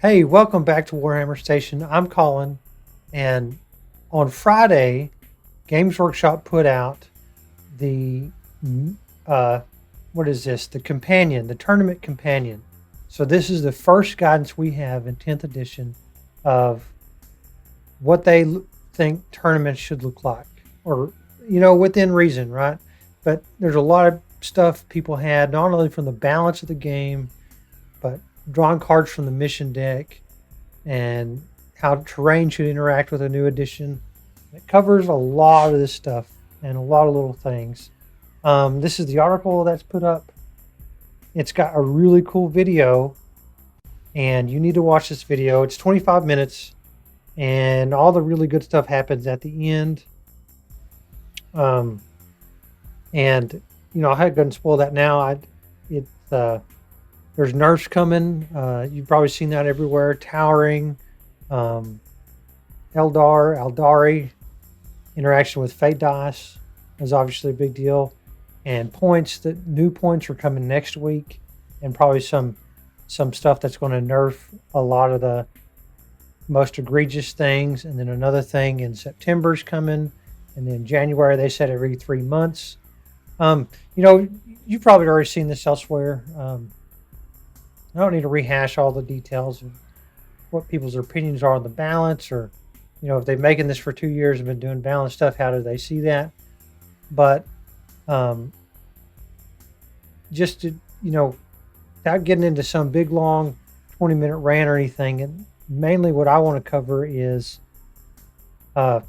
Hey, welcome back to Warhammer Station. I'm Colin, and on Friday, Games Workshop put out the uh, what is this? The companion, the tournament companion. So this is the first guidance we have in 10th edition of what they think tournaments should look like, or within reason, right? But there's a lot of stuff people had not only from the balance of the game, but drawing cards from the mission deck and how terrain should interact with a new edition. It covers a lot of this stuff and a lot of little things. This is the article that's put up. It's got a really cool video, and you need to watch this video. It's 25 minutes, and all the really good stuff happens at the end. Um, and I couldn't spoil that now. There's nerfs coming. You've probably seen that everywhere. Towering, um, Eldari, interaction with Fate dice is obviously a big deal. And new points are coming next week, and probably some stuff that's going to nerf a lot of the most egregious things. And then another thing in September's coming, and then January they said every 3 months. You've probably already seen this elsewhere. I don't need to rehash all the details of what people's opinions are on the balance, or if they've been making this for 2 years and been doing balance stuff, how do they see that? But just to without getting into some big long 20-minute rant or anything, and mainly what I want to cover is, I'm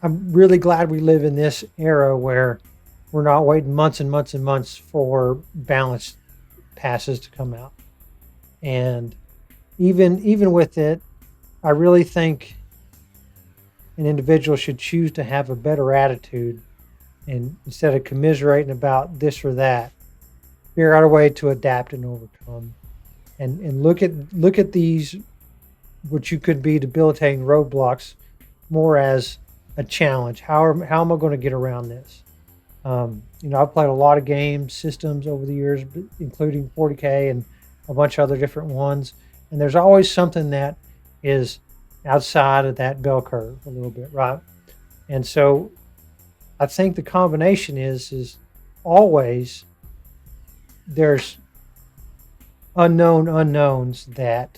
really glad we live in this era where we're not waiting months and months and months for balance passes to come out. And even with it, I really think an individual should choose to have a better attitude, and instead of commiserating about this or that, figure out a way to adapt and overcome, and look at these, what you could be debilitating roadblocks, more as a challenge. How am I going to get around this? I've played a lot of games systems over the years, including 40K and a bunch of other different ones, and there's always something that is outside of that bell curve a little bit, right? And so I think the combination is always there's unknown unknowns that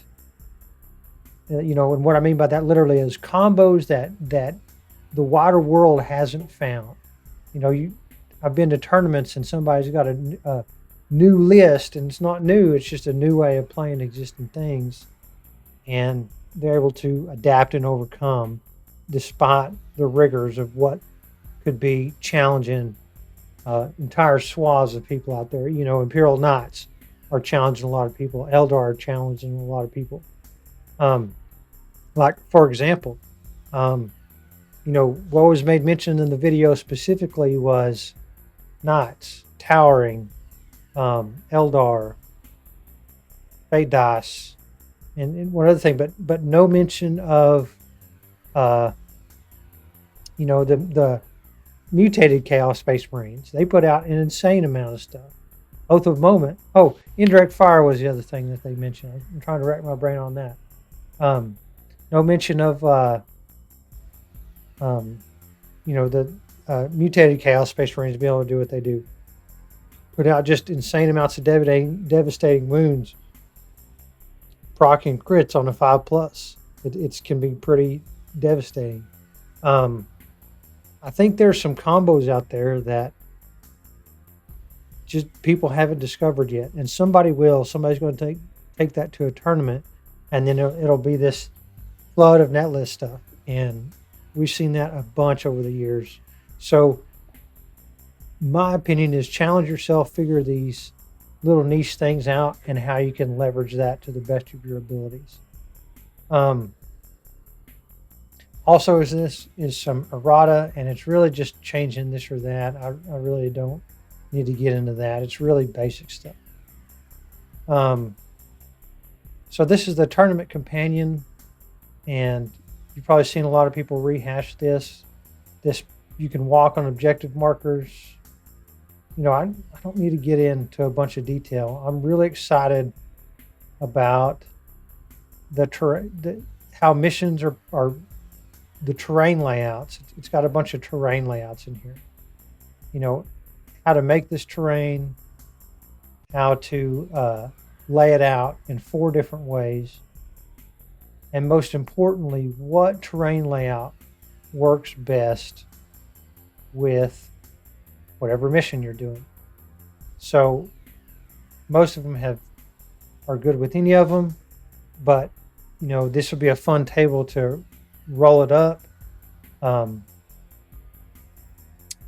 and what I mean by that literally is combos that the wider world hasn't found. I've been to tournaments and somebody's got a new list, and it's not new, it's just a new way of playing existing things, and they're able to adapt and overcome despite the rigors of what could be challenging entire swaths of people out there. Imperial Knights are challenging a lot of people. Eldar are challenging a lot of people. Like, for example, what was made mention in the video specifically was Knights, Towering, Eldar, Fate dice, and one other thing, but no mention of the mutated Chaos Space Marines. They put out an insane amount of stuff. Oath of Moment. Oh, Indirect Fire was the other thing that they mentioned. I'm trying to rack my brain on that. No mention of the mutated Chaos Space Marines to be able to do what they do. Put out just insane amounts of devastating wounds. Proc and crits on a 5+. It can be pretty devastating. I think there's some combos out there that just people haven't discovered yet, and somebody will. Somebody's going to take that to a tournament, and then it'll be this flood of netlist stuff, and we've seen that a bunch over the years. So my opinion is challenge yourself, figure these little niche things out, and how you can leverage that to the best of your abilities. Also, is some errata, and it's really just changing this or that. I really don't need to get into that. It's really basic stuff. So this is the tournament companion, and you've probably seen a lot of people rehash this. You can walk on objective markers. I don't need to get into a bunch of detail. I'm really excited about how missions are the terrain layouts. It's got a bunch of terrain layouts in here. You know, how to make this terrain, how to lay it out in 4 different ways, and most importantly, what terrain layout works best with whatever mission you're doing. So most of them are good with any of them, but this will be a fun table to roll it up,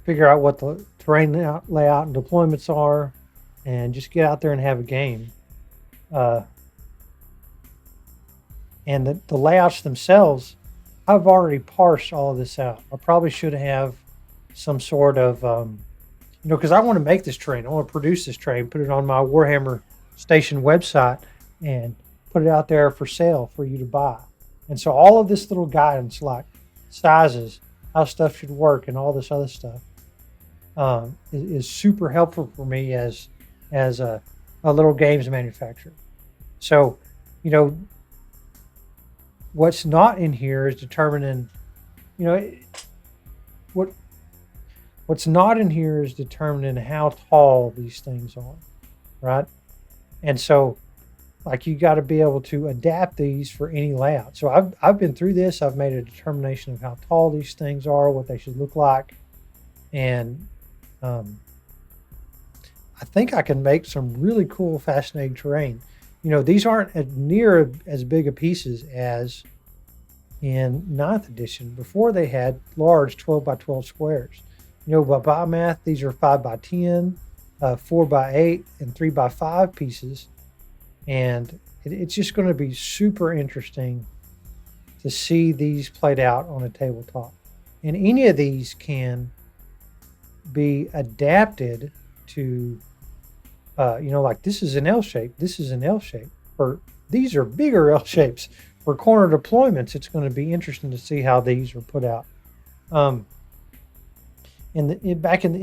figure out what the terrain layout and deployments are, and just get out there and have a game. And the layouts themselves, I've already parsed all of this out. I probably should have some sort of, because I want to make this terrain. I want to produce this terrain, put it on my Warhammer Station website, and put it out there for sale for you to buy. And so all of this little guidance, like sizes, how stuff should work, and all this other stuff, is super helpful for me as a little games manufacturer. So, what's not in here is determining, what's not in here is determining how tall these things are, right? And so, like, you got to be able to adapt these for any layout. So I've been through this. I've made a determination of how tall these things are, what they should look like, and I think I can make some really cool, fascinating terrain. These aren't near as big of pieces as in 9th edition. Before they had large 12 by 12 squares. By math, these are 5 by 10, 4 by 8, and 3 by 5 pieces. And it's just going to be super interesting to see these played out on a tabletop. And any of these can be adapted to, like this is an L shape, this is an L shape, or these are bigger L shapes. For corner deployments, it's going to be interesting to see how these are put out. Back in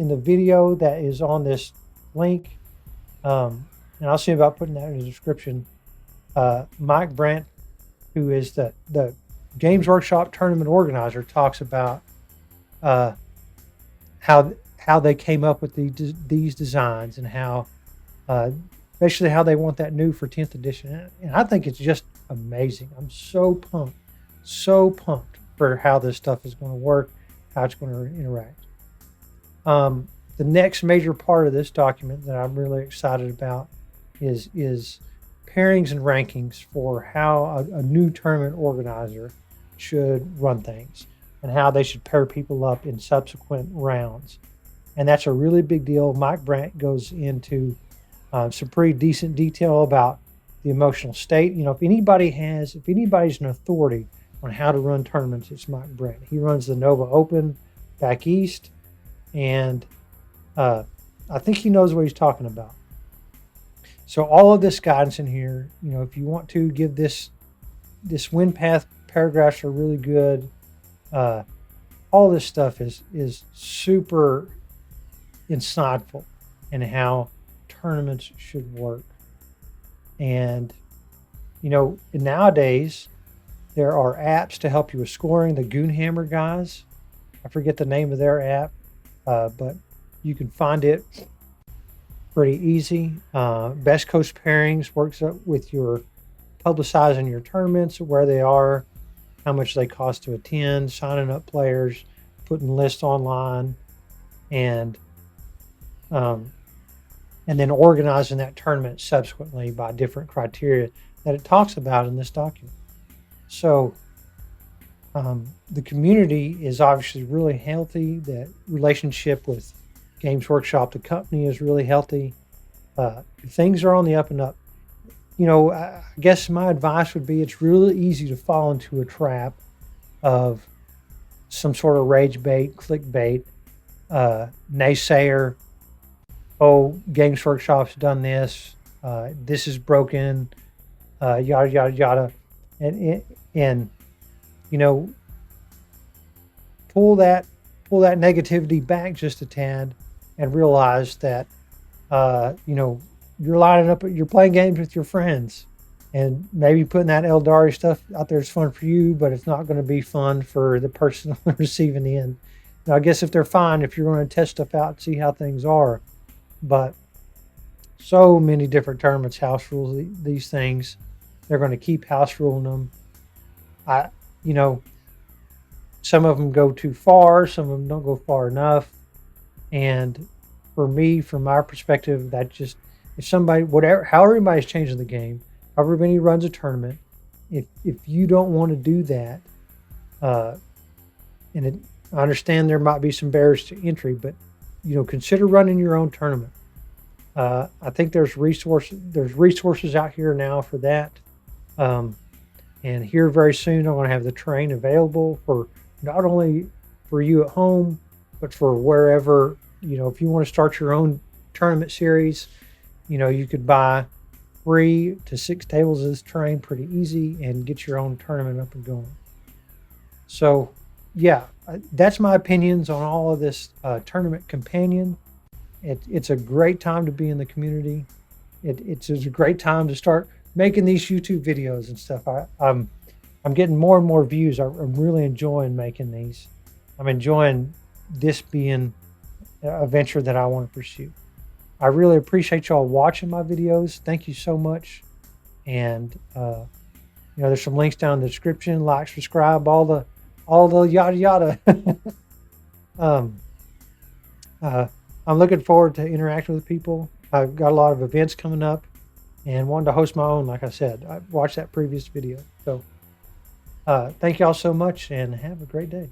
the video that is on this link, and I'll see about putting that in the description. Mike Brandt, who is the Games Workshop tournament organizer, talks about how they came up with these designs and how basically how they want that new for 10th edition. And I think it's just amazing. I'm so pumped for how this stuff is going to work, how it's going to interact. The next major part of this document that I'm really excited about is pairings and rankings for how a new tournament organizer should run things and how they should pair people up in subsequent rounds. And that's a really big deal. Mike Brandt goes into some pretty decent detail about the emotional state. If anybody's an authority on how to run tournaments, it's Mike Brandt. He runs the Nova Open back east, and I think he knows what he's talking about. So all of this guidance in here, if you want to give this wind path paragraphs are really good. All this stuff is super insightful in how tournaments should work. And nowadays there are apps to help you with scoring. The Goonhammer guys, I forget the name of their app, but you can find it pretty easy. Best Coast Pairings works up with your publicizing your tournaments, where they are, how much they cost to attend, signing up players, putting lists online, and then organizing that tournament subsequently by different criteria that it talks about in this document. So the community is obviously really healthy. The relationship with Games Workshop, the company, is really healthy. Things are on the up and up. I guess my advice would be it's really easy to fall into a trap of some sort of rage bait, clickbait, naysayer. Oh, Games Workshop's done this. This is broken. Yada yada yada, and pull that negativity back just a tad, and realize that you're lining up, you're playing games with your friends. And maybe putting that Eldari stuff out there is fun for you, but it's not going to be fun for the person on the receiving end. Now, I guess if they're fine, if you're going to test stuff out and see how things are, but so many different tournaments house rules these things. They're going to keep house ruling them. You know, some of them go too far, some of them don't go far enough. And for me, from my perspective, that just, if somebody, whatever, how everybody's changing the game, however many runs a tournament, if you don't want to do that, and I understand there might be some barriers to entry, but consider running your own tournament. I think there's resources out here now for that. And here very soon, I'm going to have the terrain available for not only for you at home, but for wherever, if you want to start your own tournament series, you could buy 3 to 6 tables of this terrain pretty easy and get your own tournament up and going. So, yeah, that's my opinions on all of this Tournament Companion. It's a great time to be in the community. It's a great time to start making these YouTube videos and stuff. I'm getting more and more views. I'm really enjoying making these. I'm enjoying this being a venture that I want to pursue. I really appreciate y'all watching my videos. Thank you so much. And there's some links down in the description. Like, subscribe, all the yada yada. I'm looking forward to interacting with people. I've got a lot of events coming up and wanted to host my own, like I said. I watched that previous video. So thank y'all so much and have a great day.